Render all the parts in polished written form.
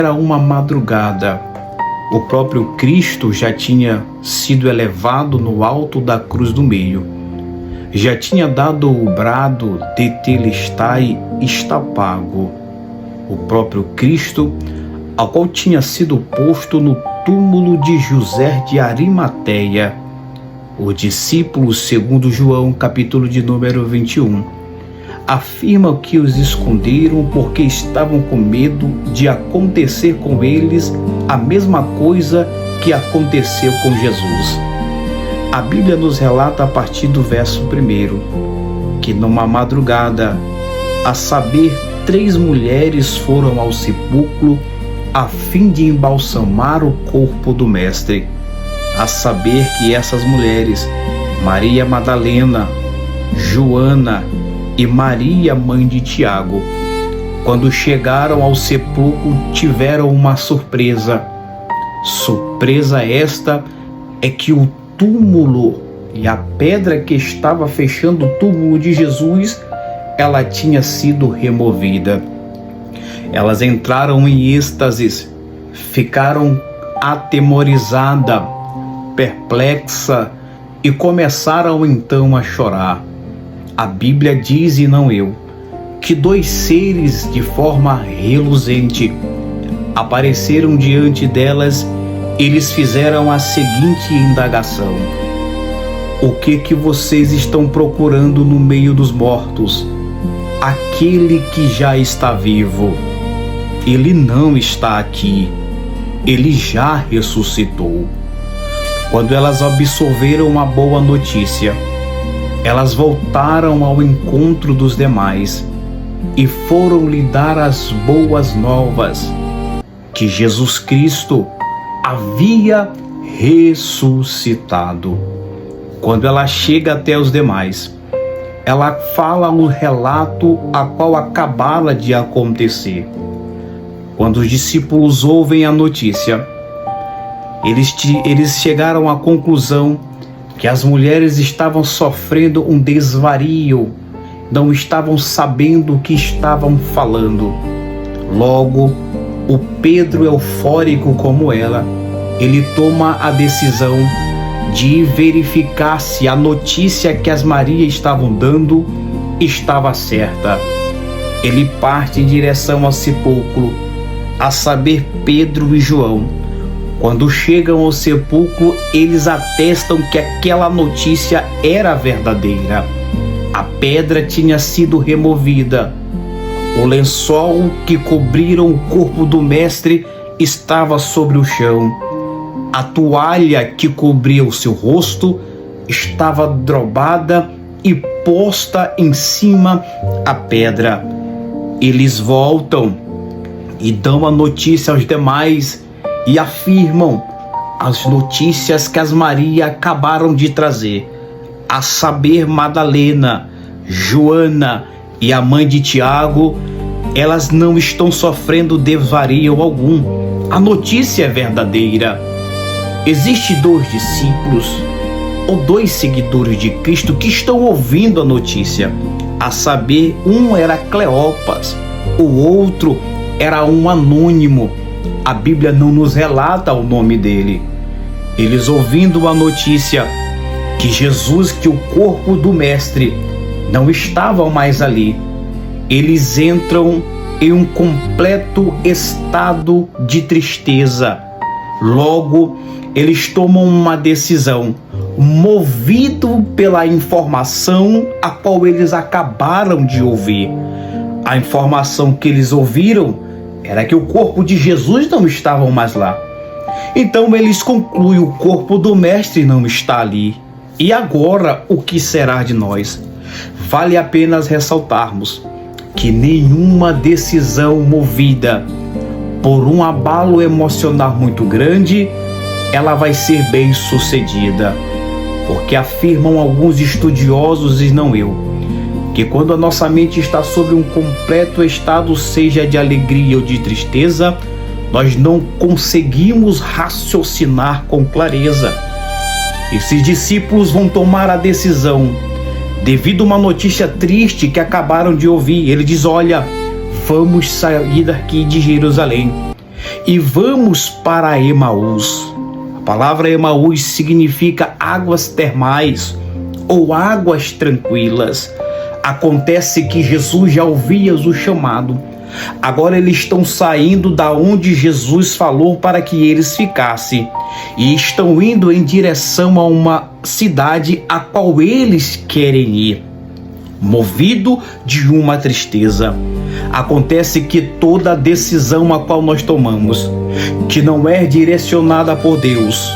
Era uma madrugada. O próprio Cristo já tinha sido elevado no alto da cruz do meio. Já tinha dado o brado de Telestai, está pago. O próprio Cristo, ao qual tinha sido posto no túmulo de José de Arimateia. Os discípulos, segundo João, capítulo de número 21, afirmam que os esconderam porque estavam com medo de acontecer com eles a mesma coisa que aconteceu com Jesus. A Bíblia nos relata a partir do verso 1 que numa madrugada, a saber, 3 mulheres foram ao sepulcro a fim de embalsamar o corpo do Mestre. A saber que essas mulheres, Maria Madalena, Joana e Maria, mãe de Tiago, quando chegaram ao sepulcro, tiveram uma surpresa. Surpresa esta é que o túmulo e a pedra que estava fechando o túmulo de Jesus, ela tinha sido removida. Elas entraram em êxtase, ficaram atemorizadas, perplexas e começaram então a chorar. A Bíblia diz, e não eu, que 2 seres de forma reluzente apareceram diante delas. Eles fizeram a seguinte indagação: o que vocês estão procurando no meio dos mortos? Aquele que já está vivo. Ele não está aqui. Ele já ressuscitou. Quando elas absorveram a boa notícia, elas voltaram ao encontro dos demais e foram lhe dar as boas novas, que Jesus Cristo havia ressuscitado. Quando ela chega até os demais, ela fala o relato a qual acabara de acontecer. Quando os discípulos ouvem a notícia, eles chegaram à conclusão que as mulheres estavam sofrendo um desvario, não estavam sabendo o que estavam falando. Logo, o Pedro, eufórico como ela, ele toma a decisão de verificar se a notícia que as Marias estavam dando estava certa. Ele parte em direção ao sepulcro, a saber, Pedro e João. Quando chegam ao sepulcro, eles atestam que aquela notícia era verdadeira. A pedra tinha sido removida. O lençol que cobriram o corpo do Mestre estava sobre o chão. A toalha que cobria o seu rosto estava dobrada e posta em cima a pedra. Eles voltam e dão a notícia aos demais e afirmam as notícias que as Maria acabaram de trazer, a saber, Madalena, Joana e a mãe de Tiago. Elas não estão sofrendo desvario algum. A notícia é verdadeira. Existem 2 discípulos ou 2 seguidores de Cristo que estão ouvindo a notícia, a saber, um era Cleopas, o outro era um anônimo. A Bíblia não nos relata o nome dele. Eles ouvindo a notícia que Jesus, que o corpo do Mestre não estava mais ali, eles entram em um completo estado de tristeza. Logo, eles tomam uma decisão, movido pela informação a qual eles acabaram de ouvir. A informação que eles ouviram era que o corpo de Jesus não estava mais lá. Então eles concluem: o corpo do Mestre não está ali. E agora, o que será de nós? Vale a pena ressaltarmos que nenhuma decisão movida por um abalo emocional muito grande, ela vai ser bem sucedida. Porque afirmam alguns estudiosos, e não eu, que quando a nossa mente está sobre um completo estado, seja de alegria ou de tristeza, nós não conseguimos raciocinar com clareza. Esses discípulos vão tomar a decisão devido a uma notícia triste que acabaram de ouvir. Ele diz: olha, vamos sair daqui de Jerusalém e vamos para Emaús. A palavra Emaús significa águas termais ou águas tranquilas. Acontece que Jesus já ouvia o chamado. Agora eles estão saindo da onde Jesus falou para que eles ficassem e estão indo em direção a uma cidade a qual eles querem ir, movido de uma tristeza. Acontece que toda decisão a qual nós tomamos, que não é direcionada por Deus,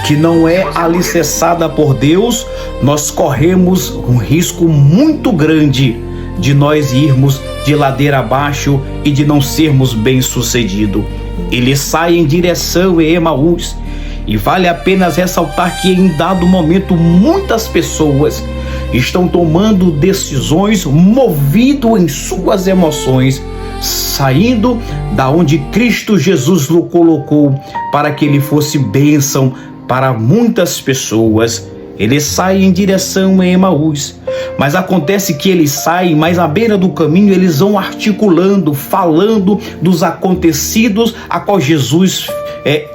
que não é alicerçada por Deus, nós corremos um risco muito grande de nós irmos de ladeira abaixo e de não sermos bem-sucedidos. Ele sai em direção a Emaús, e vale a pena ressaltar que em dado momento muitas pessoas estão tomando decisões movido em suas emoções, saindo da onde Cristo Jesus o colocou para que ele fosse bênção para muitas pessoas. Ele sai em direção a Emaús, mas acontece que eles saem, mas à beira do caminho eles vão articulando, falando dos acontecidos a qual Jesus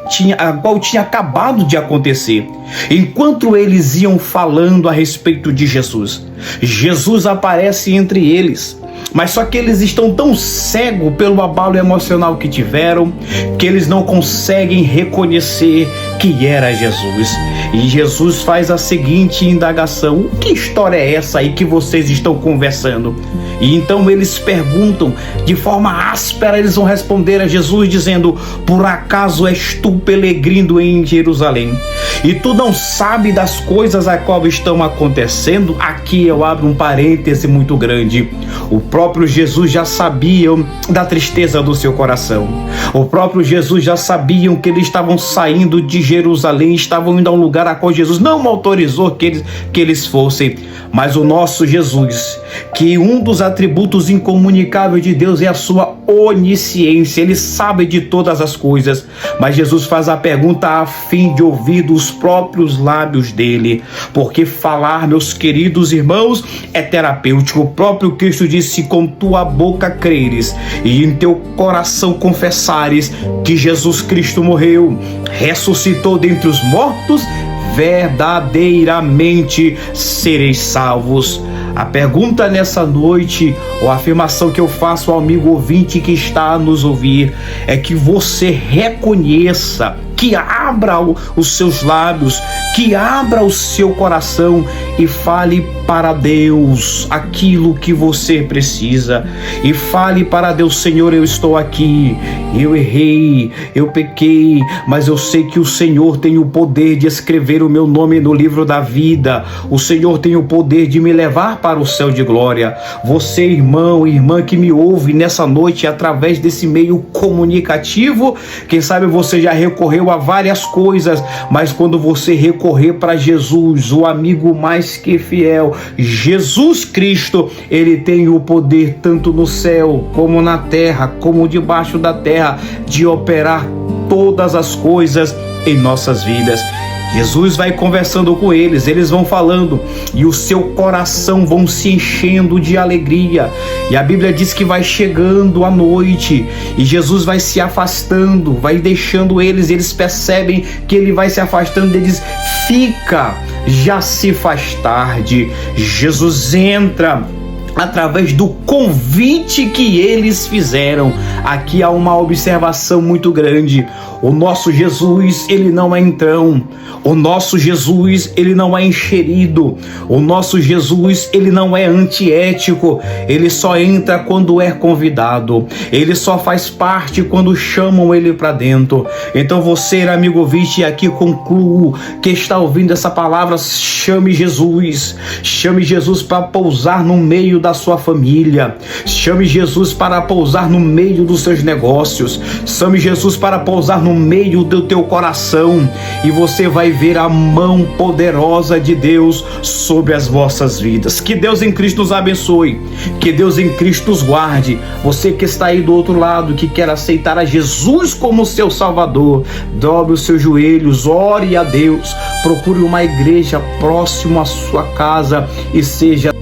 tinha acabado de acontecer. Enquanto eles iam falando a respeito de Jesus, Jesus aparece entre eles. Mas só que eles estão tão cegos pelo abalo emocional que tiveram, que eles não conseguem reconhecer que era Jesus. E Jesus faz a seguinte indagação: que história é essa aí que vocês estão conversando? E então eles perguntam de forma áspera, eles vão responder a Jesus dizendo: por acaso és tu peregrino em Jerusalém e tu não sabe das coisas a qual estão acontecendo? Aqui eu abro um parêntese muito grande. O próprio Jesus já sabia da tristeza do seu coração. O próprio Jesus já sabia que eles estavam saindo de Jerusalém, estavam indo a um lugar a qual Jesus não autorizou que eles fossem. Mas o nosso Jesus, que um dos atributos incomunicáveis de Deus é a sua onisciência, ele sabe de todas as coisas. Mas Jesus faz a pergunta a fim de ouvir dos próprios lábios dele, porque falar, meus queridos irmãos, é terapêutico. O próprio Cristo disse: com tua boca creres e em teu coração confessares que Jesus Cristo morreu, ressuscitou dentre os mortos, verdadeiramente sereis salvos. A pergunta nessa noite, ou a afirmação que eu faço ao amigo ouvinte que está a nos ouvir, é que você reconheça, que abra os seus lábios, que abra o seu coração e fale para Deus aquilo que você precisa. E fale para Deus: Senhor, eu estou aqui, eu errei, eu pequei, mas eu sei que o Senhor tem o poder de escrever o meu nome no livro da vida. O Senhor tem o poder de me levar para o céu de glória. Você, irmão e irmã que me ouve nessa noite através desse meio comunicativo, quem sabe você já recorreu a várias coisas, mas quando você recorrer para Jesus, o amigo mais que fiel, Jesus Cristo, ele tem o poder tanto no céu como na terra, como debaixo da terra, de operar todas as coisas em nossas vidas. Jesus vai conversando com eles, eles vão falando e o seu coração vão se enchendo de alegria. E a Bíblia diz que vai chegando a noite e Jesus vai se afastando, vai deixando eles percebem que ele vai se afastando, eles fica, já se faz tarde. Jesus entra através do convite que eles fizeram. Aqui há uma observação muito grande. O nosso Jesus, ele não é entrão. O nosso Jesus, ele não é encherido. O nosso Jesus, ele não é antiético. Ele só entra quando é convidado. Ele só faz parte quando chamam ele para dentro. Então você, amigo ouvinte, aqui concluo que está ouvindo essa palavra: chame Jesus. Chame Jesus para pousar no meio da sua família. Chame Jesus para pousar no meio dos seus negócios. Chame Jesus para pousar no meio do teu coração, e você vai ver a mão poderosa de Deus sobre as vossas vidas. Que Deus em Cristo nos abençoe, que Deus em Cristo nos guarde. Você que está aí do outro lado, que quer aceitar a Jesus como seu Salvador, dobre os seus joelhos, ore a Deus, procure uma igreja próxima à sua casa e seja